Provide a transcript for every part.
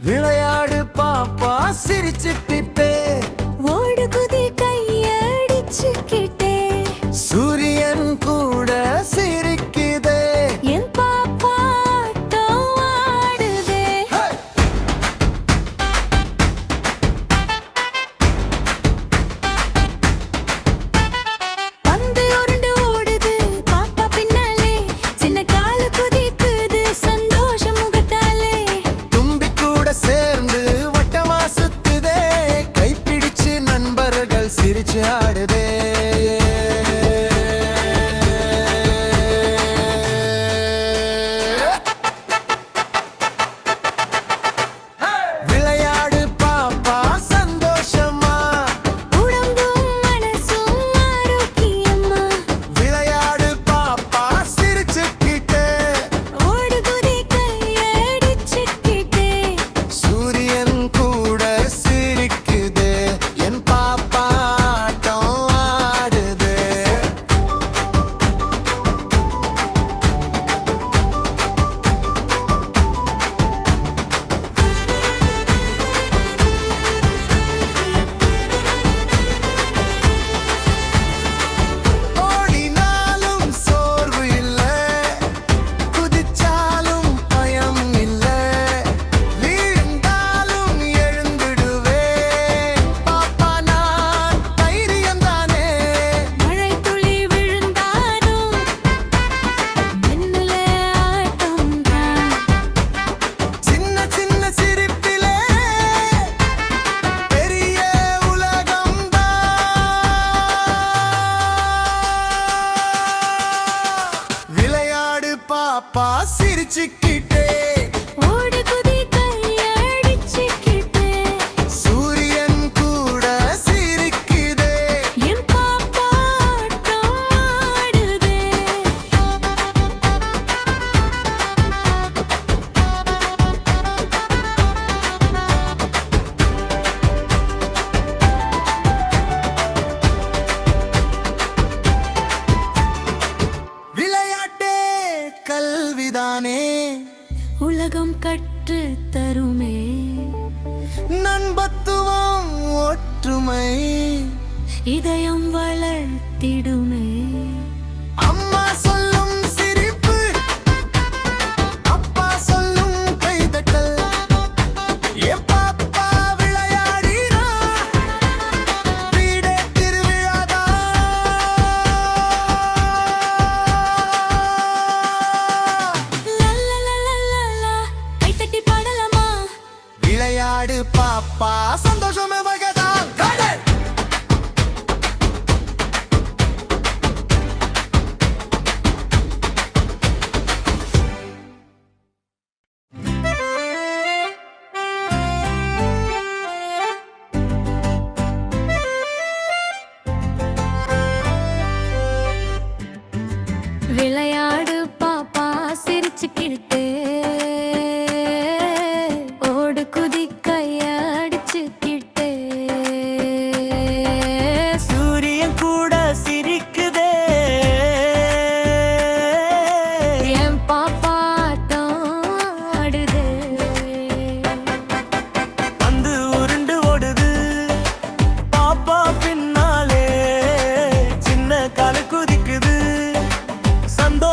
விளையாடு பாப்பா சிரிச்சுக்கிட்டே ஓடு குதி கையடிச்சுக்கிட்டே சூரியன் கூட சிரிக்குதே என் பாப்பாட்டம் ஆடுதே பந்து உருண்டு ஓடுது பாப்பா பின்னாலே சின்ன கால குதிக்குது சந்தோஷ முகத்தாலே தும்பி கூட சேர்ந்து வட்டமா சுத்துதே கைப்பிடிச்சு நண்பர்கள் சிரிச்சு ஆடுதே விளையாடு பாப்பா சந்தோஷமா உடம்பும் மனசும் ஆரோக்கியமா விளையாடு பாப்பா சிரிச்சுக்கிட்டே ஓடு குதி கையடிச்சுக்கிட்டே சூரியன் கூட சிரிக்குதே என் பாப்பா ஆட்டம் ஆடுதே ஓடினாலும் சோர்வு இல்ல குதிச்சாலும் பயம் இல்ல வீழ்ந்தாலும் எழுந்திடுவே பாப்பா நான் தைரியம் தானே மழை துளி விழுந்தாலும் மின்னல ஆட்டம் தான் சின்ன சின்ன சிரிப்பிலே பெரிய உலகம்தான் விளையாடு பாப்பா சிரிச்சுக்கிட்டே ஓடு குதி கையடிச்சுக்கிட்டே சூரியன் கூட சிரிக்குதே என் பாப்பாட்டம் ஆடுதே விளையாட்டே கல்விதானே உலகம் கற்று தருமே நண்பத்துவம் ஒற்றுமை இதயம் வளர்த்திடுமே அம்மா சொல்லும் சிரிப்பு அப்பா சொல்லும் கைதட்டல் என் பாப்பா விளையாடினா வீடே திருவிழாதான் லல்லலலலலா, கைத்தட்டி பாடலாமா விளையாடு பாப்பா சந்தோஷமே வகைதான் கடல் விளையாடு பாப்பா சிரிச்சுக்கிட்டே ஓடு குதி கையடிச்சுக்கிட்டே சூரியன் கூட சிரிக்குதே என் பாப்பாட்டம் ஆடுதே வந்து உருண்டு ஓடுது பாப்பா பின்னாலே சின்ன கால குதிக்குது சந்தோஷ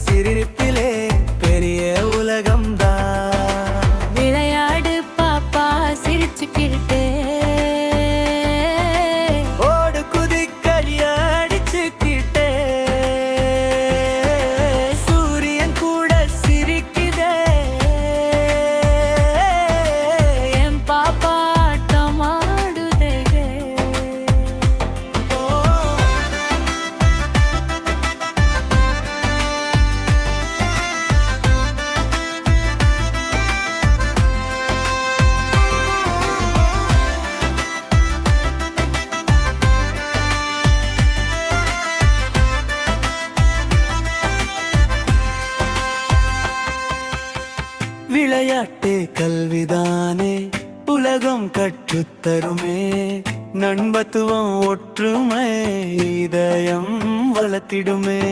சிரிப்பிலே பெரிய உலகம்தான். விளையாடு பாப்பா சிரிச்சுக்கிட்டே ஓடு குதி கையடிச்சுக்கிட்டே சூரியன் கூட சிரிக்குதே. என் பாப்பா ஆட்டமாடுதே. விளையாட்டே கல்விதானே உலகம் கற்றுத்தருமே. நண்பத்துவம் ஒற்றுமை இதயம் வளர்த்திடுமே.